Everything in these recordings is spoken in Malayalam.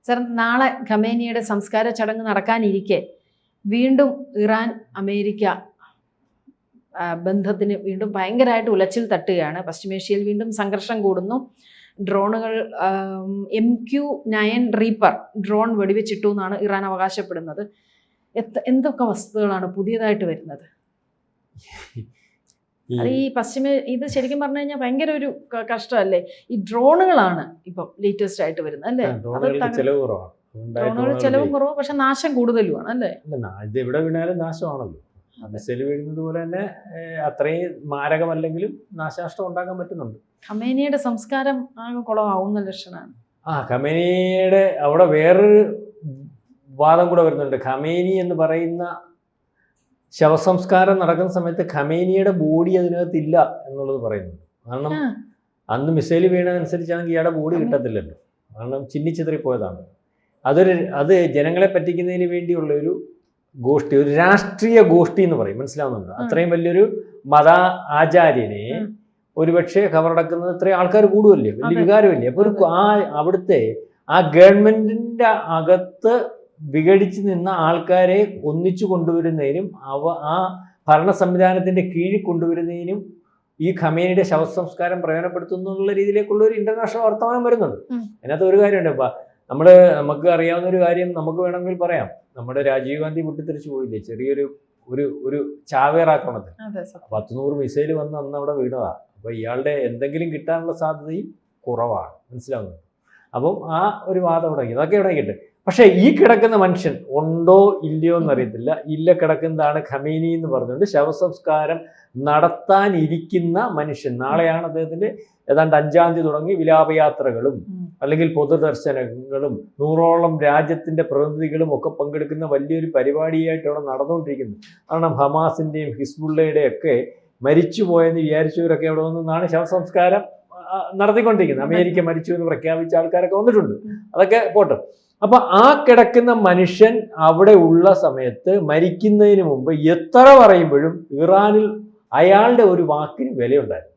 സർ, നാളെ ഖമേനിയുടെ സംസ്കാര ചടങ്ങ് നടക്കാനിരിക്കെ വീണ്ടും ഇറാൻ അമേരിക്ക ബന്ധത്തിന് വീണ്ടും ഭയങ്കരമായിട്ട് ഉലച്ചിൽ തട്ടുകയാണ്. പശ്ചിമേഷ്യയിൽ വീണ്ടും സംഘർഷം കൂടുന്നു. ഡ്രോണുകൾ MQ-9 റീപ്പർ ഡ്രോൺ വെടിവെച്ചിട്ടു എന്നാണ് ഇറാൻ അവകാശപ്പെടുന്നത്. എന്തൊക്കെ വസ്തുതകളാണ് പുതിയതായിട്ട് വരുന്നത്? അത് ഇത് ശരിക്കും പറഞ്ഞു കഴിഞ്ഞാൽ ഭയങ്കര ഒരു കഷ്ടമല്ലേ? ഈ ഡ്രോണുകളാണ് ഇപ്പം ലേറ്റസ്റ്റ് ആയിട്ട് വരുന്നത് അല്ലേ? ഡ്രോണുകൾ ചെലവും കുറവ്, പക്ഷെ നാശം കൂടുതലുമാണ് അല്ലേ? ഇത് എവിടെ വീണാലും നാശമാണല്ലോ. മിസൈൽ വീഴുന്നത് പോലെ തന്നെ അത്രയും മാരകമല്ലെങ്കിലും നാശനഷ്ടം ഉണ്ടാക്കാൻ പറ്റുന്നുണ്ട്. ഖമേനിയുടെ സംസ്കാരം ആകെ കുളമാവുന്ന ലക്ഷണമാണ്. ഖമേനിയുടെ അവിടെ വേറൊരു വാദം കൂടെ വരുന്നുണ്ട്. ഖമേനി എന്ന് പറയുന്ന ശവസംസ്കാരം നടക്കുന്ന സമയത്ത് ഖമേനിയുടെ ബോഡി അതിനകത്തില്ല എന്നുള്ളത് പറയുന്നുണ്ട്. കാരണം അന്ന് മിസൈൽ വീണതനുസരിച്ചാണെങ്കിൽ ഇയാളുടെ ബോഡി കിട്ടത്തില്ലല്ലോ. കാരണം ചിന്നിച്ചിതറിപ്പോയതാണ്. അത് ജനങ്ങളെ പറ്റിക്കുന്നതിന് വേണ്ടിയുള്ള ഒരു ഗോഷ്ഠി, ഒരു രാഷ്ട്രീയ ഗോഷ്ഠി എന്ന് പറയും. മനസ്സിലാവുന്നുണ്ട്? അത്രയും വലിയൊരു മത ആചാര്യനെ ഒരുപക്ഷെ ഖബറടക്കുന്നത് ഇത്രയും ആൾക്കാർ കൂടുമല്ലേ, വലിയ വികാരമല്ലേ. അപ്പോൾ അവിടുത്തെ ആ ഗവൺമെന്റിന്റെ അകത്ത് വിഘടിച്ച് നിന്ന ആൾക്കാരെ ഒന്നിച്ചു കൊണ്ടുവരുന്നതിനും ആ ഭരണ സംവിധാനത്തിന്റെ കീഴിൽ കൊണ്ടുവരുന്നതിനും ഈ ഖമേനിയുടെ ശവസംസ്കാരം പ്രയോജനപ്പെടുത്തുന്നു എന്നുള്ള രീതിയിലേക്കുള്ള ഒരു ഇന്റർനാഷണൽ വർത്തമാനം വരുന്നുണ്ട്. അതിനകത്ത് ഒരു കാര്യമുണ്ട്. നമുക്ക് അറിയാവുന്ന ഒരു കാര്യം നമുക്ക് വേണമെങ്കിൽ പറയാം. നമ്മുടെ രാജീവ് ഗാന്ധി പൊട്ടിത്തെറിച്ച് പോയില്ലേ ചെറിയൊരു ഒരു ചാവേറാക്കണത്തിൽ 100 മിസൈൽ വന്ന് അന്ന് അവിടെ വീണതാ. അപ്പോൾ ഇയാളുടെ എന്തെങ്കിലും കിട്ടാനുള്ള സാധ്യതയും കുറവാണ്. മനസ്സിലാവുന്നത്? അപ്പം ആ ഒരു വാദം തുടങ്ങി. അതൊക്കെ തുടങ്ങിയിട്ട് പക്ഷേ ഈ കിടക്കുന്ന മനുഷ്യൻ ഉണ്ടോ ഇല്ലയോ എന്നറിയത്തില്ല. ഇല്ല കിടക്കുന്നതാണ് ഖമേനി എന്ന് പറഞ്ഞുകൊണ്ട് ശവസംസ്കാരം നടത്താനിരിക്കുന്ന മനുഷ്യൻ. നാളെയാണ് അദ്ദേഹത്തിന്റെ ഏതാണ്ട് 5-ാം തീയതി തുടങ്ങി വിലാപയാത്രകളും അല്ലെങ്കിൽ പൊതുദർശനങ്ങളും 100ഓളം രാജ്യത്തിന്റെ പ്രതിനിധികളും ഒക്കെ പങ്കെടുക്കുന്ന വലിയൊരു പരിപാടിയായിട്ട് അവിടെ നടന്നുകൊണ്ടിരിക്കുന്നു. കാരണം ഹമാസിന്റെയും ഹിസ്ബുള്ളയുടെയും ഒക്കെ മരിച്ചുപോയെന്ന് വിചാരിച്ചവരൊക്കെ അവിടെ വന്നാണ് ശവസംസ്കാരം നടത്തിക്കൊണ്ടിരിക്കുന്നത്. അമേരിക്ക മരിച്ചു എന്ന് പ്രഖ്യാപിച്ച ആൾക്കാരൊക്കെ വന്നിട്ടുണ്ട്. അതൊക്കെ പോട്ടെ. അപ്പൊ ആ കിടക്കുന്ന മനുഷ്യൻ അവിടെ ഉള്ള സമയത്ത് മരിക്കുന്നതിന് മുമ്പ് എത്ര പറയുമ്പോഴും ഇറാനിൽ അയാളുടെ ഒരു വാക്കിന് വിലയുണ്ടായിരുന്നു.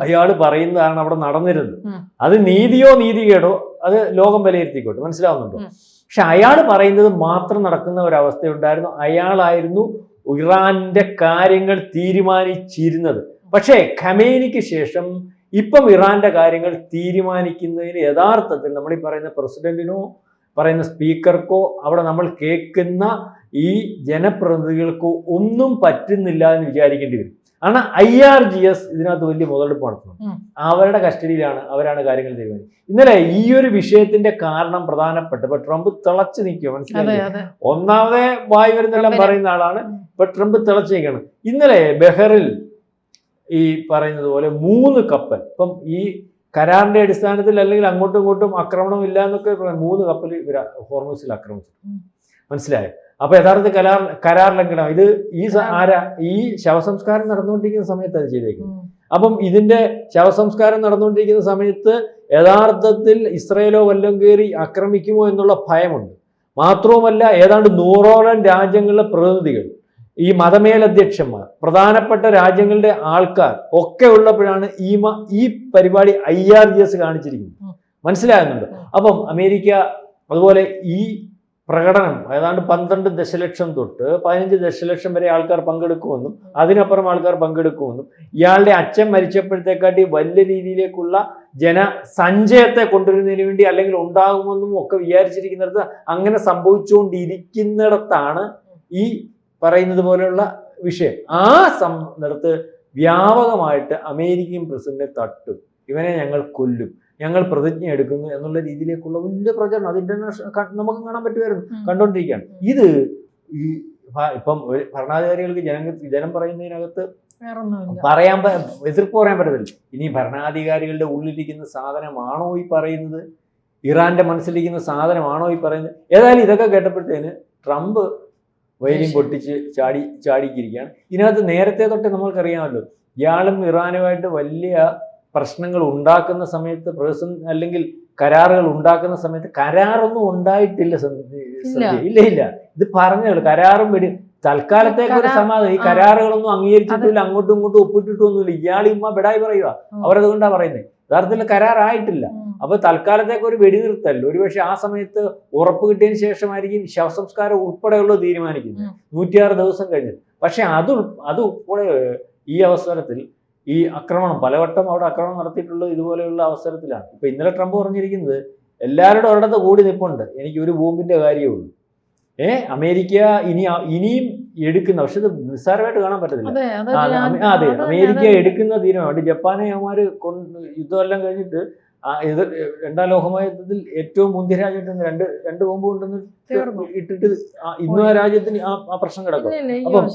അയാൾ പറയുന്നതാണ് അവിടെ നടന്നിരുന്നത്. അത് നീതിയോ നീതികേടോ അത് ലോകം വിലയിരുത്തിക്കോട്ടെ. മനസ്സിലാവുന്നുണ്ടോ? പക്ഷെ അയാൾ പറയുന്നത് മാത്രം നടക്കുന്ന ഒരവസ്ഥയുണ്ടായിരുന്നു. അയാളായിരുന്നു ഇറാന്റെ കാര്യങ്ങൾ തീരുമാനിച്ചിരുന്നത്. പക്ഷേ ഖമേനിക്ക് ശേഷം ഇപ്പം ഇറാന്റെ കാര്യങ്ങൾ തീരുമാനിക്കുന്നതിന് യഥാർത്ഥത്തിൽ നമ്മൾ ഈ പറയുന്ന പ്രസിഡന്റിനോ പറയുന്ന സ്പീക്കർക്കോ അവിടെ നമ്മൾ കേൾക്കുന്ന ഈ ജനപ്രതിനിധികൾക്കോ ഒന്നും പറ്റുന്നില്ല എന്ന് വിചാരിക്കേണ്ടി വരും. കാരണം IRGS ഇതിനകത്ത് വലിയ മുതലെടുപ്പ് നടത്തുന്നു. അവരുടെ കസ്റ്റഡിയിലാണ്, അവരാണ് കാര്യങ്ങൾ തീരുമാനിക്കുന്നത്. ഇന്നലെ ഈ ഒരു വിഷയത്തിന്റെ കാരണം പ്രധാനപ്പെട്ട ഇപ്പൊ ട്രംപ് തിളച്ചു നിൽക്കുക. മനസ്സിലായി? ഒന്നാമതെ വായി വരുന്നെല്ലാം പറയുന്ന ആളാണ്. ഇപ്പൊ ട്രംപ് തിളച്ചു നിൽക്കുകയാണ്. ഇന്നലെ ബഹറിൽ ഈ പറയുന്നത് പോലെ 3 കപ്പൽ ഇപ്പം ഈ കരാറിന്റെ അടിസ്ഥാനത്തിൽ അല്ലെങ്കിൽ അങ്ങോട്ടും ഇങ്ങോട്ടും ആക്രമണം ഇല്ല എന്നൊക്കെ 3 കപ്പൽ ഹോർമൂസിൽ ആക്രമിച്ചു. മനസ്സിലായോ? അപ്പൊ യഥാർത്ഥ കരാർ ലംഘനം. ഇത് ഈ ശവസംസ്കാരം നടന്നുകൊണ്ടിരിക്കുന്ന സമയത്ത് അത് ചെയ്തേക്കുന്നത്. അപ്പം ഇതിന്റെ ശവസംസ്കാരം നടന്നുകൊണ്ടിരിക്കുന്ന സമയത്ത് യഥാർത്ഥത്തിൽ ഇസ്രയേലോ വല്ലതും കയറി ആക്രമിക്കുമോ എന്നുള്ള ഭയമുണ്ട്. മാത്രവുമല്ല ഏതാണ്ട് 100ഓളം രാജ്യങ്ങളിലെ പ്രതിനിധികൾ, ഈ മതമേലധ്യക്ഷന്മാർ, പ്രധാനപ്പെട്ട രാജ്യങ്ങളുടെ ആൾക്കാർ ഒക്കെ ഉള്ളപ്പോഴാണ് ഈ പരിപാടി IRGS കാണിച്ചിരിക്കുന്നത്. മനസ്സിലാകുന്നുണ്ട്? അപ്പം അമേരിക്ക അതുപോലെ ഈ പ്രകടനം ഏതാണ്ട് 12 ദശലക്ഷം തൊട്ട് 15 ദശലക്ഷം വരെ ആൾക്കാർ പങ്കെടുക്കുമെന്നും അതിനപ്പുറം ആൾക്കാർ പങ്കെടുക്കുമെന്നും ഇയാളുടെ അച്ഛൻ മരിച്ചപ്പോഴത്തേക്കാട്ടി വലിയ രീതിയിലേക്കുള്ള ജനസഞ്ചയത്തെ കൊണ്ടുവരുന്നതിന് വേണ്ടി അല്ലെങ്കിൽ ഉണ്ടാകുമെന്നും ഒക്കെ വിചാരിച്ചിരിക്കുന്നിടത്ത് അങ്ങനെ സംഭവിച്ചുകൊണ്ടിരിക്കുന്നിടത്താണ് ഈ പറയുന്നത് പോലെയുള്ള വിഷയം. ആ സന്ദർഭത്ത് വ്യാപകമായിട്ട് അമേരിക്കൻ പ്രസിഡന്റിനെ തട്ടും, ഇവനെ ഞങ്ങൾ കൊല്ലും, ഞങ്ങൾ പ്രതിജ്ഞ എടുക്കുന്നു എന്നുള്ള രീതിയിലേക്കുള്ള വലിയ പ്രചരണം അത് ഇന്റർനാഷണൽ നമുക്ക് കാണാൻ പറ്റുമായിരുന്നു, കണ്ടോണ്ടിരിക്കുകയാണ്. ഇത് ഈ ഇപ്പം ഭരണാധികാരികൾക്ക് ജനം പറയുന്നതിനകത്ത് എതിർപ്പ് പറയാൻ പറ്റത്തില്ല. ഇനി ഭരണാധികാരികളുടെ ഉള്ളിലിരിക്കുന്ന സാധനമാണോ ഈ പറയുന്നത്, ഇറാന്റെ മനസ്സിലിരിക്കുന്ന സാധനമാണോ ഈ പറയുന്നത്? ഏതായാലും ഇതൊക്കെ കേട്ടപ്പോഴത്തേന് ട്രംപ് വയലിൻ പൊട്ടിച്ച് ചാടിക്കിരിക്കുകയാണ്. ഇതിനകത്ത് നേരത്തെ തൊട്ട് നമ്മൾക്കറിയാമല്ലോ, ഇയാളും ഇറാനുമായിട്ട് വലിയ പ്രശ്നങ്ങൾ ഉണ്ടാക്കുന്ന സമയത്ത് അല്ലെങ്കിൽ കരാറുകൾ ഉണ്ടാക്കുന്ന സമയത്ത് കരാറൊന്നും ഉണ്ടായിട്ടില്ല. ഇല്ല ഇത് പറഞ്ഞുള്ളൂ. കരാറും തൽക്കാലത്തേക്ക് ഒരു സമാധാനം. ഈ കരാറുകളൊന്നും അംഗീകരിച്ചിട്ടില്ല, അങ്ങോട്ടും ഇങ്ങോട്ടും ഒപ്പിട്ടിട്ടൊന്നുമില്ല. ഇയാൾ ഇമ്മ ബെടായി പറയുക. അവരതുകൊണ്ടാണ് പറയുന്നത്. യഥാർത്ഥത്തിൽ കരാറായിട്ടില്ല. അപ്പൊ തൽക്കാലത്തേക്ക് ഒരു വെടിനിർത്തൽ ഒരുപക്ഷെ ആ സമയത്ത് ഉറപ്പ് കിട്ടിയതിന് ശേഷമായിരിക്കും ശവസംസ്കാരം ഉൾപ്പെടെയുള്ളത് തീരുമാനിക്കുന്നത് 106 ദിവസം കഴിഞ്ഞ്. പക്ഷെ അത് ഉൾപ്പെടെ ഈ അവസരത്തിൽ ഈ ആക്രമണം പലവട്ടം അവിടെ ആക്രമണം നടത്തിയിട്ടുള്ളത് ഇതുപോലെയുള്ള അവസരത്തിലാണ്. ഇപ്പൊ ഇന്നലെ ട്രംപ് പറഞ്ഞിരിക്കുന്നത് എല്ലാവരുടെ ഒരിടത്ത് കൂടി നിൽപ്പുണ്ട്, എനിക്ക് ഒരു ബോംബിന്റെ കാര്യമുള്ളൂ. അമേരിക്ക ഇനിയും എടുക്കുന്ന, പക്ഷെ ഇത് നിസ്സാരമായിട്ട് കാണാൻ പറ്റത്തില്ല. അതെ, അമേരിക്ക എടുക്കുന്ന തീരുമാനം ജപ്പാനെ അവന്മാര് യുദ്ധമെല്ലാം കഴിഞ്ഞിട്ട് ഇത് രണ്ടാം ലോകമായ യുദ്ധത്തിൽ ഏറ്റവും മുന്തിയ രാജ്യത്തിന് രണ്ട് ബോംബ് കൊണ്ടെന്ന് ഇട്ടിട്ട് ഇന്നും ആ രാജ്യത്തിന് ആ പ്രശ്നം കിടക്കും. അപ്പം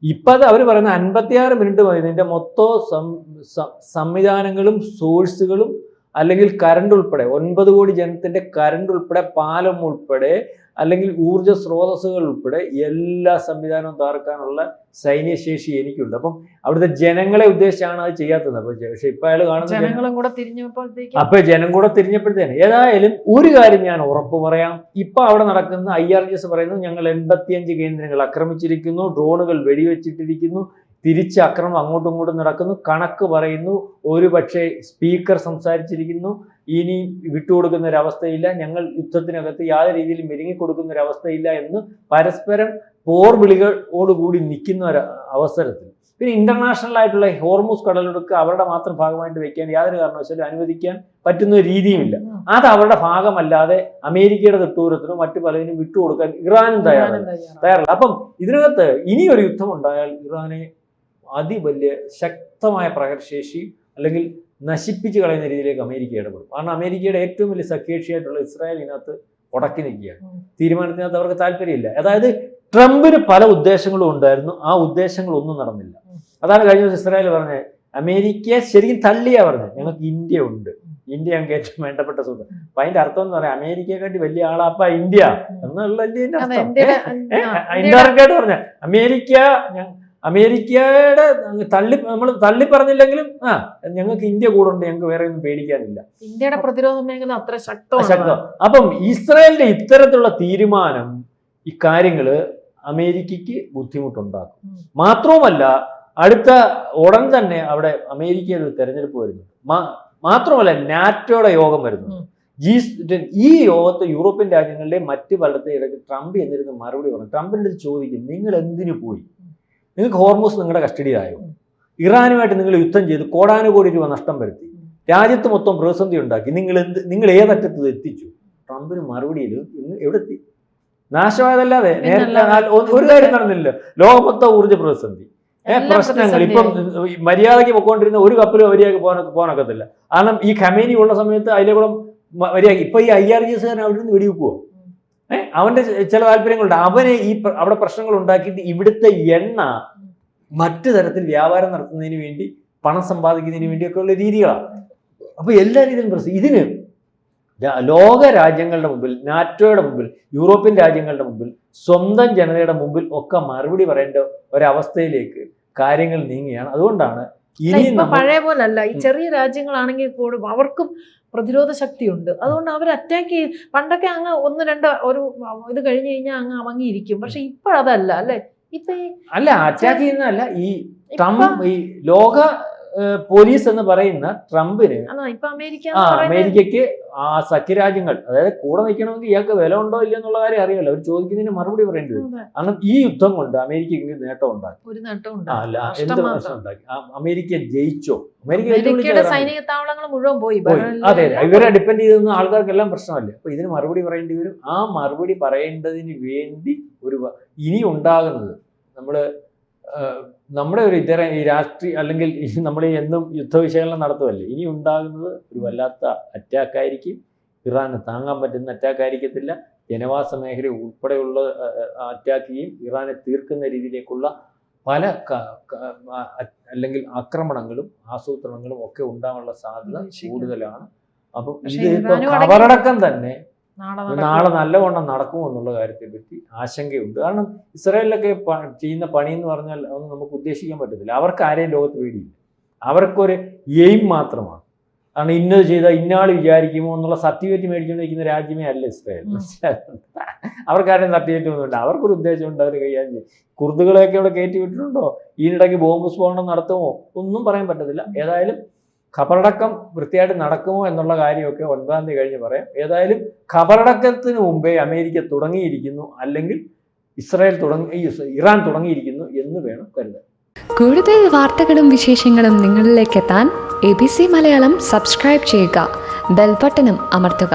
ഇപ്പൊ അത് അവർ പറയുന്ന 56 മിനിറ്റ് മതി ഇതിന്റെ മൊത്തം സംവിധാനങ്ങളും സോഴ്സുകളും അല്ലെങ്കിൽ കറണ്ട് ഉൾപ്പെടെ 9 കോടി ജനത്തിന്റെ കറണ്ട് ഉൾപ്പെടെ പാലം ഉൾപ്പെടെ അല്ലെങ്കിൽ ഊർജ്ജ സ്രോതസ്സുകൾ ഉൾപ്പെടെ എല്ലാ സംവിധാനവും തകർക്കാനുള്ള സൈന്യശേഷി എനിക്കുണ്ട്. അപ്പം അവിടുത്തെ ജനങ്ങളെ ഉദ്ദേശിച്ചാണ് അത് ചെയ്യാത്തത്. അപ്പൊ പക്ഷെ ഇപ്പൊ അയാൾ കാണുന്നത് ജനം കൂടെ തിരിഞ്ഞപ്പോഴത്തേന് ഏതായാലും ഒരു കാര്യം ഞാൻ ഉറപ്പ് പറയാം, ഇപ്പൊ അവിടെ നടക്കുന്ന IRGS പറയുന്നു ഞങ്ങൾ 85 കേന്ദ്രങ്ങൾ ആക്രമിച്ചിരിക്കുന്നു, ഡ്രോണുകൾ വെടിവെച്ചിട്ടിരിക്കുന്നു, തിരിച്ച് ആക്രമണം അങ്ങോട്ടും ഇങ്ങോട്ടും നടക്കുന്നു, കണക്ക് പറയുന്നു, ഒരു പക്ഷേ സ്പീക്കർ സംസാരിച്ചിരിക്കുന്നു, ഇനി വിട്ടുകൊടുക്കുന്ന ഒരവസ്ഥയില്ല, ഞങ്ങൾ യുദ്ധത്തിനകത്ത് യാതൊരു രീതിയിലും മെരുങ്ങിക്കൊടുക്കുന്ന ഒരവസ്ഥയില്ല എന്ന് പരസ്പരം പോർവിളികളോടുകൂടി നിൽക്കുന്ന ഒരു അവസരത്തിൽ പിന്നെ ഇന്റർനാഷണൽ ആയിട്ടുള്ള ഹോർമൂസ് കടലിടുക്ക് അവരുടെ മാത്രം ഭാഗമായിട്ട് വെക്കാൻ യാതൊരു കാരണവശാലും അനുവദിക്കാൻ പറ്റുന്ന രീതിയുമില്ല. അത് അവരുടെ ഭാഗമല്ലാതെ അമേരിക്കയുടെ തെട്ടൂരത്തിനോ മറ്റു പലതിനും വിട്ടുകൊടുക്കാൻ ഇറാനും തയ്യാറല്ല. അപ്പം ഇതിനകത്ത് ഇനിയൊരു യുദ്ധം ഉണ്ടായാൽ ഇറാനെ അതിവലിയ ശക്തമായ പ്രഹരശേഷി അല്ലെങ്കിൽ നശിപ്പിച്ച് കളയുന്ന രീതിയിലേക്ക് അമേരിക്ക ഇടപെടും. കാരണം അമേരിക്കയുടെ ഏറ്റവും വലിയ സഖ്യകക്ഷിയായിട്ടുള്ള ഇസ്രായേൽ ഇതിനകത്ത് ഉടക്കി നിൽക്കുകയാണ്. തീരുമാനത്തിനകത്ത് അവർക്ക് താല്പര്യമില്ല. അതായത് ട്രംപിന് പല ഉദ്ദേശങ്ങളും ഉണ്ടായിരുന്നു, ആ ഉദ്ദേശങ്ങളൊന്നും നടന്നില്ല. അതാണ് കഴിഞ്ഞ ദിവസം ഇസ്രായേൽ പറഞ്ഞത്, അമേരിക്ക ശരിക്കും തള്ളിയാ പറഞ്ഞത് ഞങ്ങൾക്ക് ഇന്ത്യ ഉണ്ട്, ഇന്ത്യ ഞങ്ങൾക്ക് ഏറ്റവും വേണ്ടപ്പെട്ട സുഹൃത്ത്. അപ്പൊ അതിന്റെ അർത്ഥം എന്ന് പറയാം അമേരിക്കയെക്കാട്ടി വലിയ ആളാപ്പ ഇന്ത്യ എന്നുള്ളതിന്റെ അർത്ഥം. ഇൻഡയറക്റ്റ് ആയിട്ട് പറഞ്ഞ അമേരിക്കയുടെ നമ്മൾ തള്ളി പറഞ്ഞില്ലെങ്കിലും ഞങ്ങൾക്ക് ഇന്ത്യ കൂടെ ഉണ്ട്, ഞങ്ങൾക്ക് വേറെ ഒന്നും പേടിക്കാനില്ല. ഇന്ത്യയുടെ പ്രതിരോധ മേഖല അത്ര ശക്തം. അപ്പം ഇസ്രായേലിന്റെ ഇത്തരത്തിലുള്ള തീരുമാനം ഈ കാര്യങ്ങള് അമേരിക്കയ്ക്ക് ബുദ്ധിമുട്ടുണ്ടാക്കും. മാത്രവുമല്ല അടുത്ത ഉടൻ തന്നെ അവിടെ അമേരിക്കയിൽ ഒരു തെരഞ്ഞെടുപ്പ് വരുന്നു. മാത്രമല്ല നാറ്റോയുടെ യോഗം വരുന്നു, G10. ഈ യോഗത്ത് യൂറോപ്യൻ രാജ്യങ്ങളിലെ മറ്റ് പലത്തെ ഇടയ്ക്ക് ട്രംപ് എന്നിരുന്ന് മറുപടി പറഞ്ഞു. ട്രംപിന്റെ ചോദിക്കും, നിങ്ങൾ എന്തിനു പോയി? നിങ്ങൾക്ക് ഹോർമൂസ് നിങ്ങളുടെ കസ്റ്റഡിയിലായോ? ഇറാനുമായിട്ട് നിങ്ങൾ യുദ്ധം ചെയ്ത് കോടാനുകോടി രൂപ നഷ്ടം വരുത്തി, രാജ്യത്ത് മൊത്തം പ്രതിസന്ധി ഉണ്ടാക്കി, നിങ്ങൾ ഏതറ്റത്ത് എത്തിച്ചു? ട്രംപിന് മറുപടിയിൽ എവിടെ എത്തി? നാശമായതല്ലാതെ നേരത്തെ ഒരു കാര്യം നടന്നില്ല. ലോകമൊത്തം ഊർജ്ജ പ്രതിസന്ധി, പ്രശ്നങ്ങൾ. ഇപ്പം മര്യാദയ്ക്ക് പൊക്കോണ്ടിരുന്ന ഒരു കപ്പൽ മര്യാദയ്ക്ക് പോകാനൊക്കത്തില്ല. കാരണം ഈ ഖമേനി ഉള്ള സമയത്ത് അതിലെ കൂടെ മര്യാദ. ഇപ്പൊ ഈ IRGS അവിടെ നിന്ന് വെടിവെക്കുവോ? അവന്റെ ചില താല്പര്യങ്ങളുണ്ട്. അവന് അവിടെ പ്രശ്നങ്ങൾ ഉണ്ടാക്കിയിട്ട് ഇവിടുത്തെ എണ്ണ മറ്റു തരത്തിൽ വ്യാപാരം നടത്തുന്നതിന് വേണ്ടി, പണം സമ്പാദിക്കുന്നതിന് വേണ്ടിയൊക്കെ ഉള്ള രീതികളാണ്. അപ്പൊ എല്ലാ രീതിയിലും പ്രശ്നം. ഇതിന് ലോക രാജ്യങ്ങളുടെ മുമ്പിൽ, നാറ്റോയുടെ മുമ്പിൽ, യൂറോപ്യൻ രാജ്യങ്ങളുടെ മുമ്പിൽ, സ്വന്തം ജനതയുടെ മുമ്പിൽ ഒക്കെ മറുപടി പറയേണ്ട ഒരവസ്ഥയിലേക്ക് കാര്യങ്ങൾ നീങ്ങുകയാണ്. അതുകൊണ്ടാണ് ഇനി പഴയ പോലല്ല. ഈ ചെറിയ രാജ്യങ്ങളാണെങ്കിൽ പോലും അവർക്കും പ്രതിരോധ ശക്തിയുണ്ട്. അതുകൊണ്ട് അവർ അറ്റാക്ക് ചെയ്യും. പണ്ടൊക്കെ അങ്ങ് 1-2 ഒരു ഇത് കഴിഞ്ഞു കഴിഞ്ഞാൽ അങ്ങ് അവങ്ങിയിരിക്കും. പക്ഷെ ഇപ്പോഴതല്ല അല്ലെ? ഇപ്പൊ അറ്റാക്ക് ചെയ്യുന്നതല്ല, ഈ ട്രംപ് ഈ ലോക പോലീസ് എന്ന് പറയുന്ന ട്രംപിന് അമേരിക്കക്ക് ആ സഖ്യരാജ്യങ്ങൾ, അതായത് കൂടെ നിൽക്കണമെങ്കിൽ ഇയാൾക്ക് വില ഉണ്ടോ ഇല്ല എന്നുള്ള കാര്യം അറിയാലോ. അവർ ചോദിക്കുന്നതിന് മറുപടി പറയേണ്ടി വരും. കാരണം ഈ യുദ്ധം കൊണ്ട് അമേരിക്കക്ക് നേട്ടം ഉണ്ടാക്കി, അല്ല എന്ത് പ്രശ്നം ഉണ്ടാക്കി? അമേരിക്ക ജയിച്ചോ? അമേരിക്ക സൈനിക താവളങ്ങൾ മുഴുവൻ പോയി. അതെ, ഇവരെ ഡിപ്പെൻഡ് ചെയ്തെന്ന് ആൾക്കാർക്കെല്ലാം പ്രശ്നമല്ലേ. അപ്പൊ ഇതിന് മറുപടി പറയേണ്ടി വരും. ആ മറുപടി പറയേണ്ടതിന് വേണ്ടി ഇനി ഉണ്ടാകുന്നത് നമ്മുടെ ഒരു ഇത്തരം ഈ രാഷ്ട്രീയ അല്ലെങ്കിൽ നമ്മൾ എന്നും യുദ്ധവിശകലനം നടത്തുമല്ലേ, ഇനി ഉണ്ടാകുന്നത് ഒരു വല്ലാത്ത അറ്റാക്കായിരിക്കും. ഇറാന് താങ്ങാൻ പറ്റുന്ന അറ്റാക്കായിരിക്കത്തില്ല. ജനവാസ മേഖല ഉൾപ്പെടെയുള്ള അറ്റാക്ക് ചെയ്യും. ഇറാനെ തീർക്കുന്ന രീതിയിലേക്കുള്ള പല അല്ലെങ്കിൽ ആക്രമണങ്ങളും ആസൂത്രണങ്ങളും ഒക്കെ ഉണ്ടാകാനുള്ള സാധ്യത കൂടുതലാണ്. അപ്പം ഇതിപ്പോ കബറടക്കം തന്നെ നാളെ നല്ലവണ്ണം നടക്കുമോ എന്നുള്ള കാര്യത്തെ പറ്റി ആശങ്കയുണ്ട്. കാരണം ഇസ്രായേലിലൊക്കെ ചെയ്യുന്ന പണി എന്ന് പറഞ്ഞാൽ അതൊന്നും നമുക്ക് ഉദ്ദേശിക്കാൻ പറ്റത്തില്ല. അവർക്ക് ആരെയും ലോകത്ത് പേടിയില്ല. അവർക്കൊരു എയിം മാത്രമാണ്. കാരണം ഇന്നത് ചെയ്താൽ ഇന്നാൾ വിചാരിക്കുമോ എന്നുള്ള സർട്ടിഫിക്കറ്റ് മേടിച്ചുകൊണ്ടിരിക്കുന്ന രാജ്യമേ അല്ല ഇസ്രായേൽ. അവർക്കാരും സർട്ടിഫിക്കറ്റ് ഒന്നുമില്ല. അവർക്കൊരു ഉദ്ദേശമുണ്ട്, അവർ കൈകാര്യം ചെയ്യും. കുർദുകളെയൊക്കെ ഇവിടെ കയറ്റി വിട്ടിട്ടുണ്ടോ? ഈയിടയ്ക്ക് ബോംബ് സ്ഫോടനം നടത്തുമോ? ഒന്നും പറയാൻ പറ്റത്തില്ല. ഏതായാലും ഖബറടക്കം വൃത്തിയായിട്ട് നടക്കുമോ എന്നുള്ള കാര്യമൊക്കെ 9-ാം തീയതി കഴിഞ്ഞ് പറയാം. ഏതായാലും ഖബറടക്കത്തിന് മുമ്പേ അമേരിക്ക തുടങ്ങിയിരിക്കുന്നു, അല്ലെങ്കിൽ ഇറാൻ തുടങ്ങിയിരിക്കുന്നു എന്ന് വേണം കരുതാൻ. കൂടുതൽ വാർത്തകളും വിശേഷങ്ങളും നിങ്ങളിലേക്ക് എത്താൻ ABC മലയാളം സബ്സ്ക്രൈബ് ചെയ്യുക, ബെൽ ബട്ടണും അമർത്തുക.